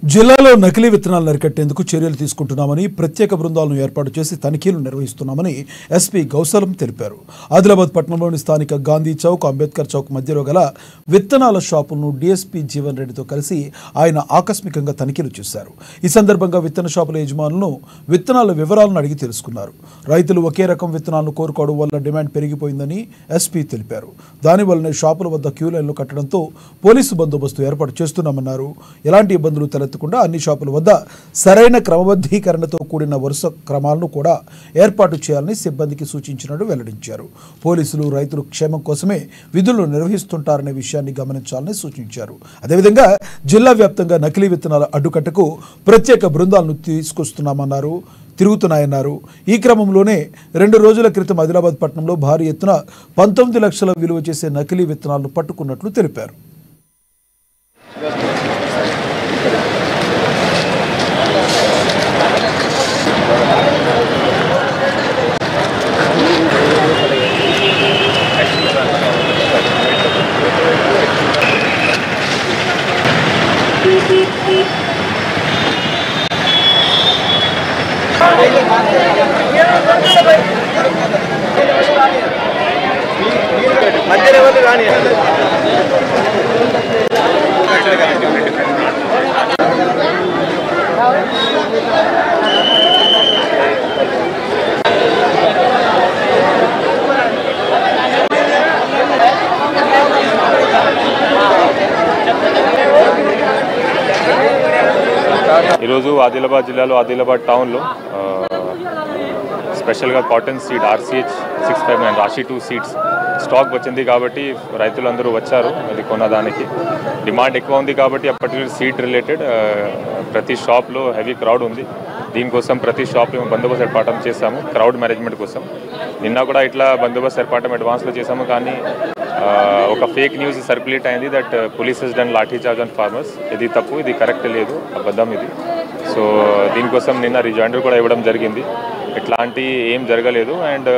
జిల్లాలో నకిలీ విత్తనాలు అరికట్టేందుకు చర్యలు తీసుకుంటున్నామని ప్రత్యేక బృందాలను ఏర్పాటు చేసి తనిఖీలు నిర్వహిస్తున్నామని ఎస్పీ గౌసలం తెలిపారు. ఆదిలాబాద్ పట్టణంలోని స్థానిక గాంధీ చౌక్, అంబేద్కర్ చౌక్ మధ్యలో గల విత్తనాల షాపులను డీఎస్పీ జీవన్ రెడ్డితో కలిసి ఆయన ఆకస్మికంగా తనిఖీలు చేశారు. ఈ సందర్భంగా విత్తన షాపుల యజమానులను విత్తనాల వివరాలను అడిగి తెలుసుకున్నారు. రైతులు ఒకే రకం విత్తనాలను కోరుకోవడం వల్ల డిమాండ్ పెరిగిపోయిందని ఎస్పీ తెలిపారు. దానివల్లనే షాపుల వద్ద క్యూ లైన్లు కట్టడంతో పోలీసు బందోబస్తు ఏర్పాటు చేస్తున్నామన్నారు. ఎలాంటి ఇబ్బందులు తలెత్తకుండా అన్ని షాపుల వద్ద సరైన క్రమబద్ధీకరణతో కూడిన వరుస క్రమాలను కూడా ఏర్పాటు చేయాలని సిబ్బందికి సూచించినట్టు వెల్లడించారు. పోలీసులు రైతుల క్షేమం కోసమే విధులను నిర్వహిస్తుంటారనే విషయాన్ని గమనించాలని సూచించారు. అదేవిధంగా జిల్లా వ్యాప్తంగా నకిలీ విత్తనాల అడ్డుకట్టకు ప్రత్యేక బృందాలను తీసుకొస్తున్నామన్నారు. తిరుగుతున్నాయన్నారు. ఈ క్రమంలోనే 2 రోజుల క్రితం ఆదిలాబాద్ పట్టణంలో భారీ ఎత్తున 19 లక్షల విలువ చేసే నకిలీ విత్తనాలను పట్టుకున్నట్లు తెలిపారు. ఈరోజు ఆదిలాబాద్ జిల్లాలో ఆదిలాబాద్ టౌన్లో స్పెషల్గా కాటన్ సీడ్ RCH 659 రాశి 2 సీడ్స్ స్టాక్ వచ్చింది కాబట్టి రైతులందరూ వచ్చారు. అది కొనడానికి డిమాండ్ ఎక్కువ ఉంది కాబట్టి ఆ పర్టికులర్ సీడ్ రిలేటెడ్ ప్రతి షాప్లో హెవీ క్రౌడ్ ఉంది. దీనికోసం ప్రతి షాప్లో బందోబస్తు ఏర్పాటు చేశాము క్రౌడ్ మేనేజ్మెంట్ కోసం. నిన్న కూడా ఇట్లా బందోబస్తు ఏర్పాటు అడ్వాన్స్లో చేశాము. కానీ ఒక ఫేక్ న్యూస్ సర్క్యులేట్ అయింది that police has done lathi charge on farmers. ఇది తప్పు, ఇది కరెక్ట్ లేదు, అబద్ధం ఇది. సో దీనికోసం నిన్న రిజైండర్ కూడా ఇవ్వడం జరిగింది. ఇట్లాంటి ఏం జరగలేదు. And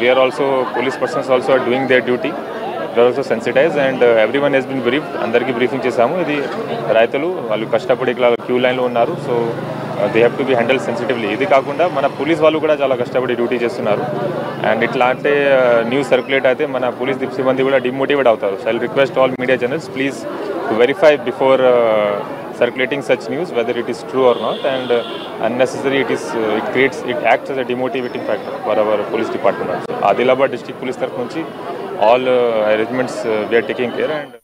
we are also police persons also are doing their duty. They are also sensitize and every one has been brief. అందరికీ బ్రీఫింగ్ చేశాము. ఇది రైతులు వాళ్ళు కష్టపడి ఇట్లా క్యూ లైన్లో ఉన్నారు. So they have to be handle sensitively. ఇది కాకుండా మన పోలీస్ వాళ్ళు కూడా చాలా కష్టపడి డ్యూటీ చేస్తున్నారు. అండ్ ఇట్లాంటి న్యూస్ సర్క్యులేట్ అయితే మన పోలీస్ సిబ్బంది కూడా డిమోటివేట్ అవుతారు. So I request all media channels please to verify before circulating such news whether it is true or not, and unnecessary it acts as a demotivating factor for our police department. So Adilabad district police taraf nunchi all arrangements we are taking care. And